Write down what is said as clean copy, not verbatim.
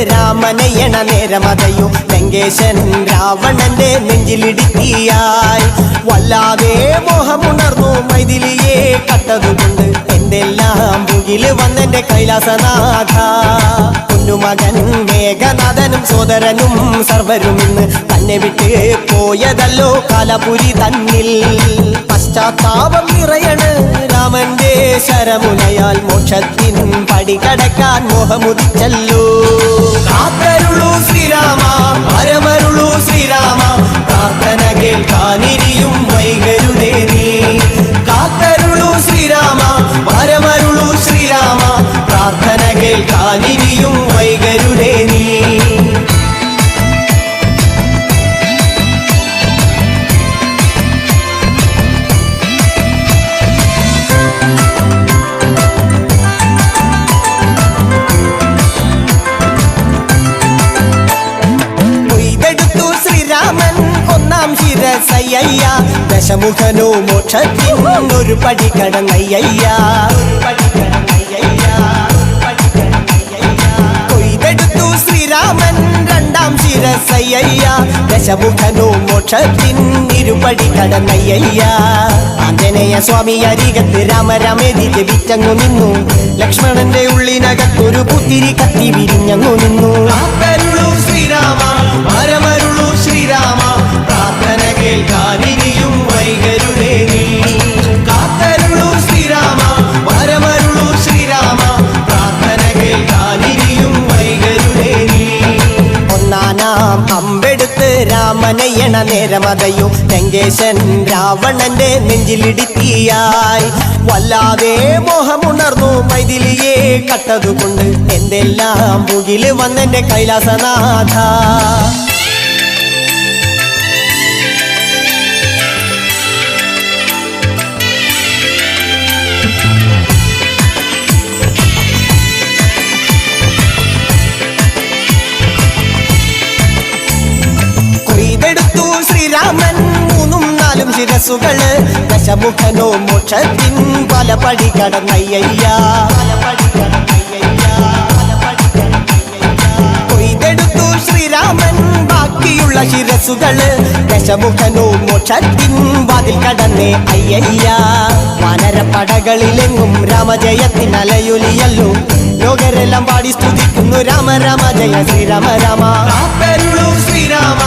രാമനയണ നേരമതയോ ലങ്കേശൻ രാവണന്റെ നെഞ്ചിലിടുക്കിയായി വല്ലാതെ മോഹമുണർന്നു മൈഥിലിയെ കട്ടതുകൊണ്ട് എന്തെല്ലാം മുകില് വന്നെന്റെ കൈലാസനാഥ പൊന്നുമകൻ മേഘനാഥനും സോദരനും സർവരും ഇന്ന് തന്നെ വിട്ട് പോയതല്ലോ കാലപുരി തന്നിൽ പശ്ചാത്താപം നിറയണ് രാമന്റെ ശരമുനയാൽ മോക്ഷത്തിൻ പടി കടക്കാൻ മോഹമുദിച്ചല്ലോ കാത്തരുളൂ ശ്രീരാമ പരമരുളൂ ശ്രീരാമ പ്രാർത്ഥന കേൾക്കാനിരിയും വൈകരുതേ നീ കാത്തരുളൂ ശ്രീരാമ പരമരുളൂ ശ്രീരാമ പ്രാർത്ഥന കേൾക്കാനിരിയും വൈകരുതേ നീ ശിരസയ്യ ദശമുഖനോ മോക്ഷത്തിൻ ഒരു പടി കടന്നയ്യ കൊയ്തെടുത്തു ശ്രീരാമൻ രണ്ടാം ശിരസയ്യ ദശമുഖനോ മോക്ഷത്തിൻ ഇരുപടി കടന്നയ്യ ആഞ്ജനേയ സ്വാമി അരികത്ത് രാമരാമേതി ജപിച്ചങ്ങു നിന്നു ലക്ഷ്മണന്റെ ഉള്ളിനകത്തൊരു പുത്തിരി കത്തി വിരിഞ്ഞങ്ങു നിന്നു ശ്രീരാമ പരമരുളൂ ശ്രീരാമ പ്രാർത്ഥന കേൾക്കാനിരിയും വൈകരുതേ നീ കാത്തരുളൂ ശ്രീരാമ പരമരുളൂ ശ്രീരാമ പ്രാർത്ഥന കേൾക്കാനിരിയും വൈകരുതേ നീ ഒന്നാനാം അമ്പെടുത്ത് രാമനയണ നേരമതയോ ലങ്കേശൻ രാവണന്റെ നെഞ്ചിലിടുക്കിയായി വല്ലാതെ മോഹമുണർന്നു മൈഥിലിയെ കട്ടതുകൊണ്ട് എന്തെല്ലാം മുകില് വന്നെന്റെ കൈലാസനാഥ കൊയ്തെടുത്തു ശ്രീരാമൻ മൂന്നും നാലും ശിരസുകള് ദശമുഖനോ മോക്ഷത്തിൻ പല പടി കടന്നയ്യ കൊയ്തെടുത്തു ശ്രീരാമൻ ബാക്കിയുള്ള ശിരസുകള് ദശമുഖനോ മോക്ഷത്തിൻ വാതിൽ കടന്നേ അയ്യയ്യ വാനരപ്പടകളിലെങ്ങും രാമജയത്തിൻ അലയൊലിയല്ലോ ലോകരെല്ലാം പാടി സ്തുതിക്കുന്നു രാമ രാമ ജയ ശ്രീരാമ രാമ ശ്രീരാമ